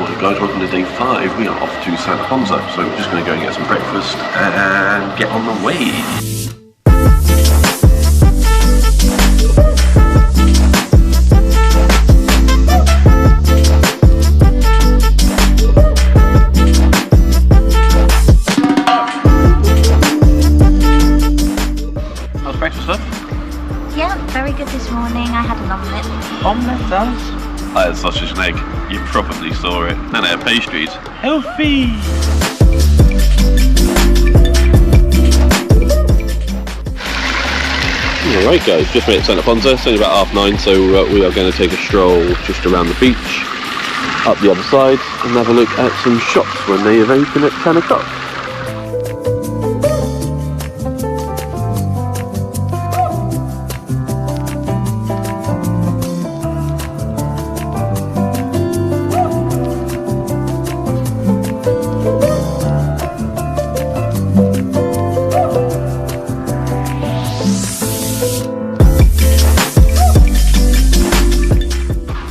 Alright guys, welcome to day 5. We are off to Santa Ponsa, so we're just going to go and get some breakfast and get on the way. How's breakfast, sir? Yeah, very good this morning. I had an omelette. Omelette does? I had sausage and egg. You probably saw it. And I had pastries. Healthy! Alright guys, just made it Santa Ponsa. It's only about 9:30, so we are going to take a stroll just around the beach, up the other side, and have a look at some shops when they open at 10 o'clock.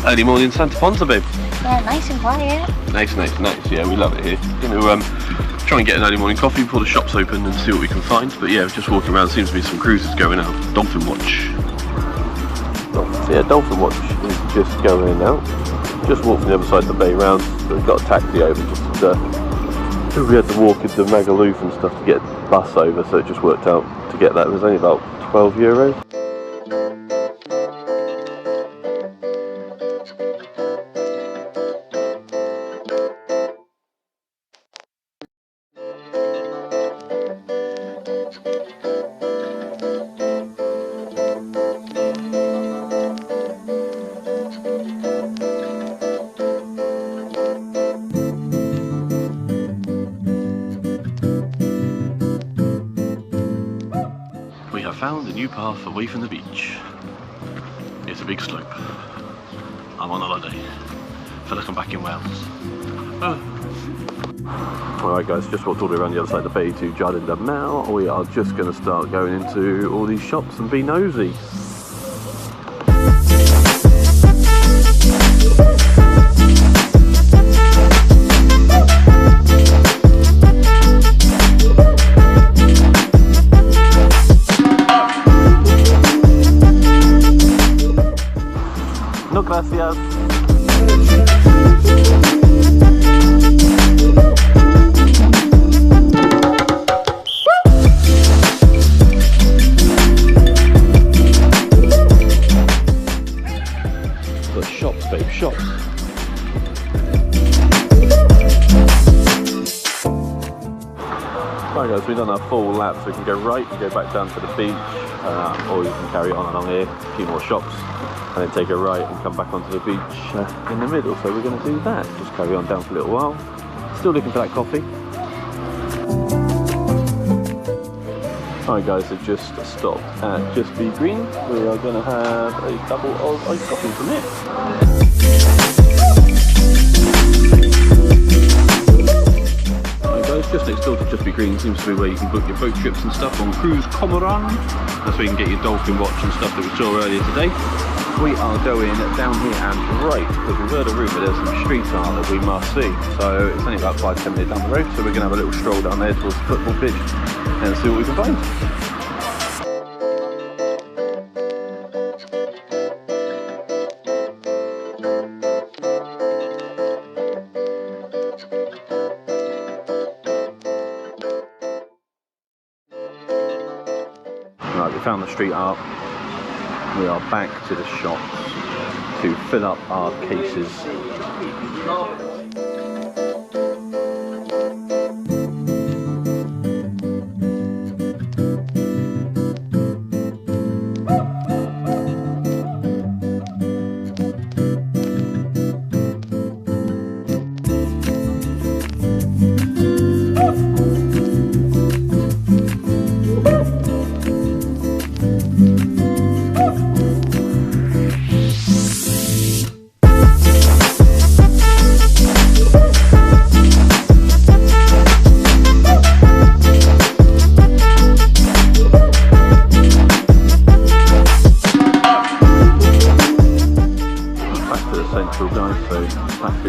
Early morning Santa Ponsa, babe. Yeah, nice and quiet. Nice. Yeah, we love it here. Going to try and get an early morning coffee before the shops open and see what we can find. But yeah, just walking around, seems to be some cruises going out. Dolphin watch. Yeah, dolphin watch is just going out. Just walked from the other side of the bay round. So we've got a taxi over. We had to walk into Magaluf and stuff to get a bus over, so it just worked out to get that. It was only about €12. We have found a new path away from the beach. It's a big slope. I'm on holiday. I feel like I'm back in Wales. Alright guys, just walked all the way around the other side of the bay to Jardin de Mel. We are just going to start going into all these shops and be nosy. No gracias. The shops, babe, shops. Right guys, we've done our full lap, so we can go right and go back down to the beach, or you can carry on along here, a few more shops, and then take a right and come back onto the beach in the middle. So we're going to do that, just carry on down for a little while. Still looking for that coffee. Alright guys, so just stopped at Just Be Green. We are going to have a double of iced coffee from it. Just next door to Just Be Green seems to be where you can book your boat trips and stuff on Cruise Comoran. That's where you can get your dolphin watch and stuff that we saw earlier today. We are going down here and right, because we've heard a rumour there's some street art that we must see. So it's only about 5-10 minutes down the road, so we're going to have a little stroll down there towards the football pitch and see what we can find. Right, we found the street art. We are back to the shops to fill up our cases.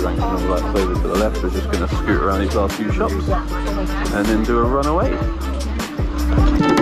restaurants and all that. So over to the left, we're just going to scoot around these last few shops and then do a run away.